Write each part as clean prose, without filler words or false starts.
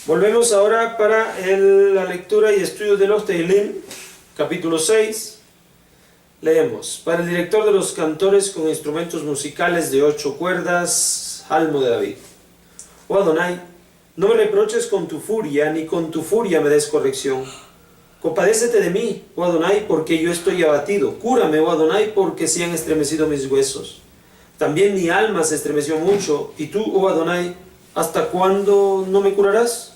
Volvemos ahora para la lectura y estudio de los Tehilim, capítulo 6. Leemos: para el director de los cantores con instrumentos musicales de 8 cuerdas, Salmo de David. Oh Adonai, no me reproches con tu furia, ni con tu furia me des corrección. Compadécete de mí, oh Adonai, porque yo estoy abatido. Cúrame, oh Adonai, porque se han estremecido mis huesos. También mi alma se estremeció mucho, y tú, oh Adonai, ¿hasta cuándo no me curarás?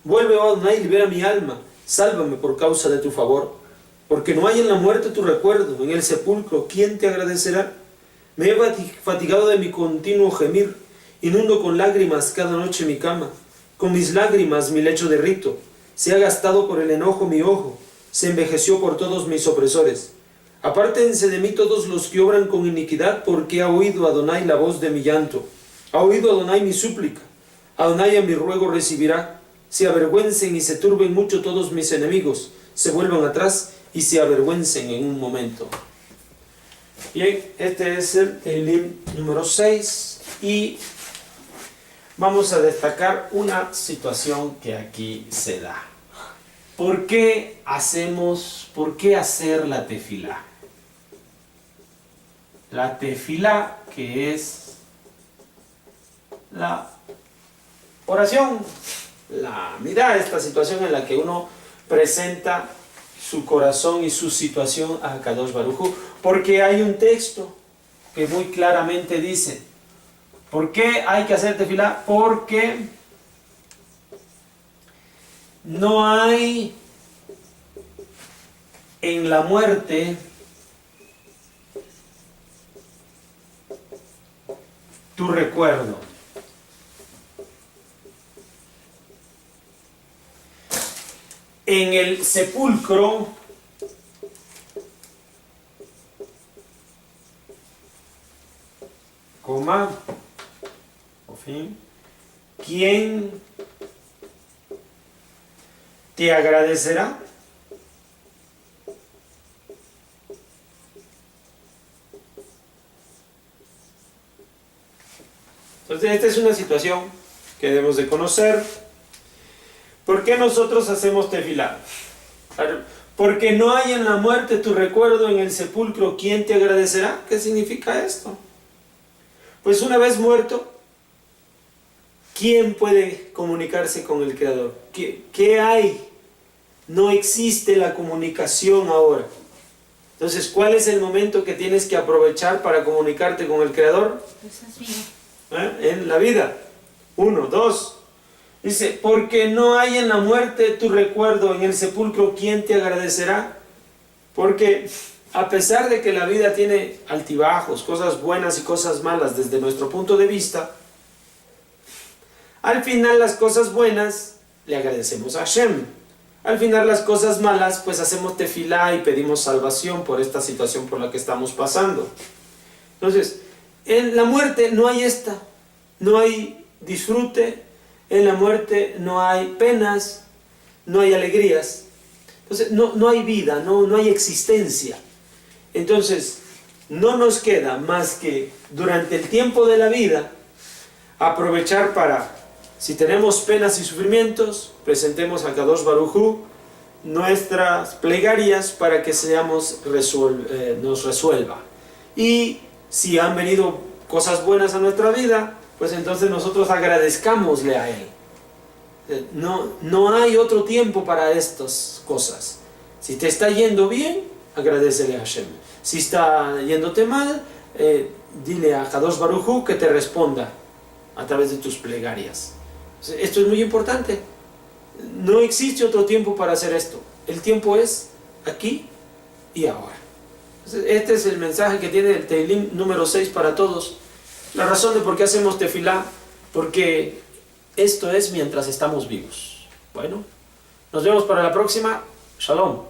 Vuelve, oh Adonai, libera mi alma, sálvame por causa de tu favor. Porque no hay en la muerte tu recuerdo, en el sepulcro, ¿quién te agradecerá? Me he fatigado de mi continuo gemir, inundo con lágrimas cada noche mi cama. Con mis lágrimas mi lecho derrito, se ha gastado por el enojo mi ojo, se envejeció por todos mis opresores. Apártense de mí todos los que obran con iniquidad, porque ha oído Adonai la voz de mi llanto. Ha oído Adonai mi súplica. Adonai a mi ruego recibirá. Se avergüencen y se turben mucho todos mis enemigos, se vuelvan atrás y se avergüencen en un momento. Bien, este es el Tehilim número 6 y vamos a destacar una situación que aquí se da. ¿Por qué hacer la tefilá? La tefilá, que es la oración, mira esta situación en la que uno presenta su corazón y su situación a Kadosh Baruj Hu, porque hay un texto que muy claramente dice, ¿por qué hay que hacer tefilá? Porque no hay en la muerte tu recuerdo. En el sepulcro ¿quién te agradecerá? Entonces esta es una situación que debemos de conocer. ¿Por qué nosotros hacemos tefilá? Porque no hay en la muerte tu recuerdo, en el sepulcro, ¿quién te agradecerá? ¿Qué significa esto? Pues una vez muerto, ¿quién puede comunicarse con el Creador? ¿Qué hay? No existe la comunicación ahora. Entonces, ¿cuál es el momento que tienes que aprovechar para comunicarte con el Creador? En la vida. 1, 2. Dice, porque no hay en la muerte tu recuerdo, en el sepulcro, ¿quién te agradecerá? Porque a pesar de que la vida tiene altibajos, cosas buenas y cosas malas desde nuestro punto de vista, al final las cosas buenas le agradecemos a Hashem. Al final las cosas malas, pues hacemos tefilá y pedimos salvación por esta situación por la que estamos pasando. Entonces, en la muerte no hay no hay disfrute. En la muerte no hay penas, no hay alegrías. Entonces no hay vida, no hay existencia. Entonces no nos queda más que durante el tiempo de la vida aprovechar para, si tenemos penas y sufrimientos, presentemos a Kadosh Baruj Hu nuestras plegarias para que nos resuelva. Y si han venido cosas buenas a nuestra vida, pues entonces nosotros agradezcámosle a Él. No hay otro tiempo para estas cosas. Si te está yendo bien, agradécele a Hashem. Si está yéndote mal, dile a Kadosh Baruj Hu que te responda a través de tus plegarias. Esto es muy importante. No existe otro tiempo para hacer esto. El tiempo es aquí y ahora. Este es el mensaje que tiene el Tehilim número 6 para todos. La razón de por qué hacemos tefilá, porque esto es mientras estamos vivos. Bueno, nos vemos para la próxima. Shalom.